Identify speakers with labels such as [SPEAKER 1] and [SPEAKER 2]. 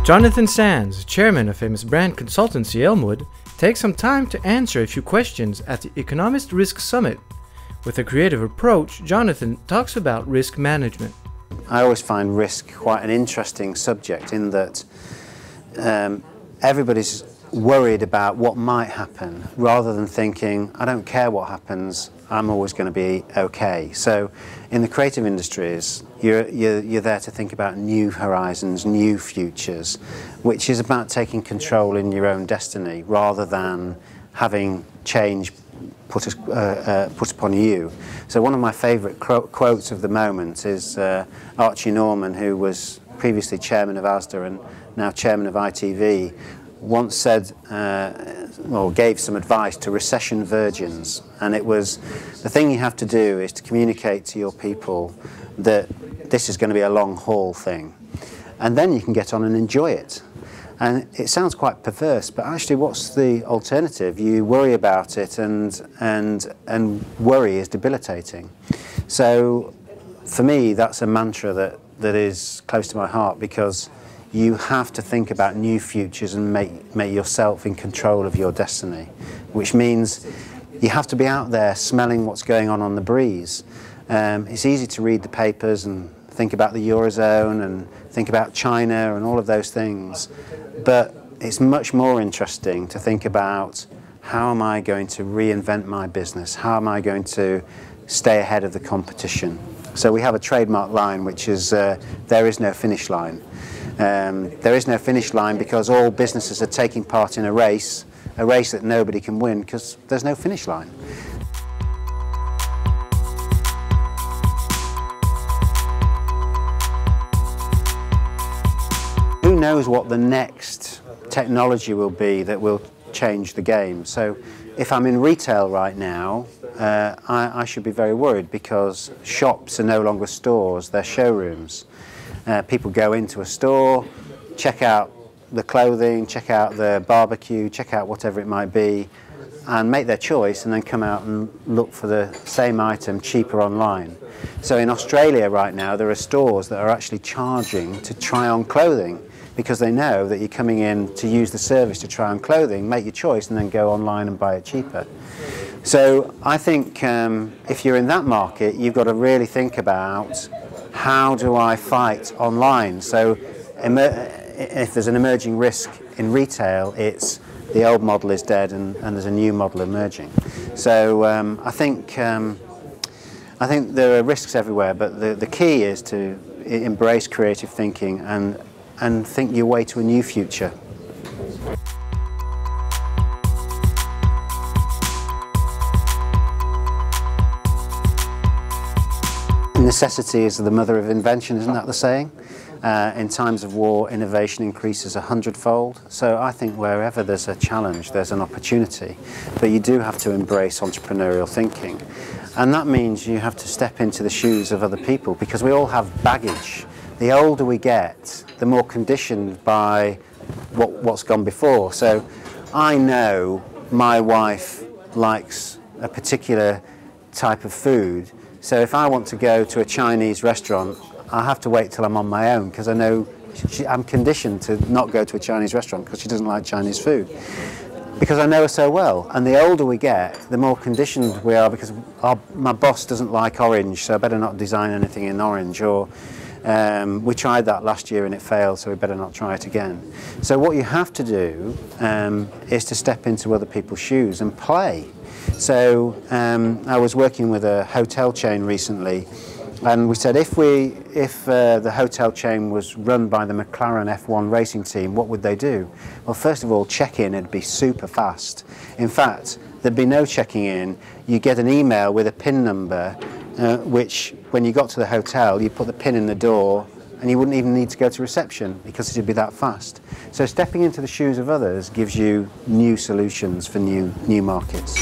[SPEAKER 1] Jonathan Sands, chairman of famous brand consultancy Elmwood, takes some time to answer a few questions at the Economist Risk Summit. With a creative approach, Jonathan talks about risk management.
[SPEAKER 2] I always find risk quite an interesting subject in that everybody's worried about what might happen rather than thinking, I don't care what happens, I'm always going to be okay. So in the creative industries, you're there to think about new horizons, new futures, which is about taking control in your own destiny rather than having change put upon you. So one of my favourite quotes of the moment is Archie Norman, who was previously chairman of ASDA and now chairman of ITV, once said, or gave some advice to recession virgins, and it was, the thing you have to do is to communicate to your people that this is going to be a long haul thing, and then you can get on and enjoy it. And it sounds quite perverse, but actually what's the alternative? You worry about it, and worry is debilitating. So for me, that's a mantra that is close to my heart, because you have to think about new futures and make yourself in control of your destiny, which means you have to be out there smelling what's going on the breeze. It's easy to read the papers and think about the Eurozone and think about China and all of those things, but it's much more interesting to think about, how am I going to reinvent my business? How am I going to stay ahead of the competition? So we have a trademark line which is, there is no finish line. There is no finish line because all businesses are taking part in a race that nobody can win because there's no finish line. Who knows what the next technology will be that will change the game? So if I'm in retail right now, I should be very worried because shops are no longer stores, they're showrooms. People go into a store, check out the clothing, check out the barbecue, check out whatever it might be, and make their choice and then come out and look for the same item cheaper online. So in Australia right now there are stores that are actually charging to try on clothing because they know that you're coming in to use the service to try on clothing, make your choice and then go online and buy it cheaper. So I think if you're in that market, you've got to really think about, how do I fight online? So if there's an emerging risk in retail, it's the old model is dead and there's a new model emerging. So I think there are risks everywhere, but the key is to embrace creative thinking and think your way to a new future. Necessity is the mother of invention, isn't that the saying? In times of war, innovation increases 100-fold. So I think wherever there's a challenge, there's an opportunity. But you do have to embrace entrepreneurial thinking. And that means you have to step into the shoes of other people, because we all have baggage. The older we get, the more conditioned by what's gone before. So I know my wife likes a particular type of food. So if I want to go to a Chinese restaurant, I have to wait till I'm on my own because I know I'm conditioned to not go to a Chinese restaurant because she doesn't like Chinese food. Because I know her so well. And the older we get, the more conditioned we are because my boss doesn't like orange, so I better not design anything in orange. Or we tried that last year and it failed, so we better not try it again. So what you have to do is to step into other people's shoes and play. So I was working with a hotel chain recently, and we said if the hotel chain was run by the McLaren F1 racing team, what would they do? Well, first of all, check-in would be super fast. In fact, there'd be no checking in. You get an email with a PIN number, which when you got to the hotel, you put the PIN in the door, and you wouldn't even need to go to reception because it would be that fast. So stepping into the shoes of others gives you new solutions for new markets.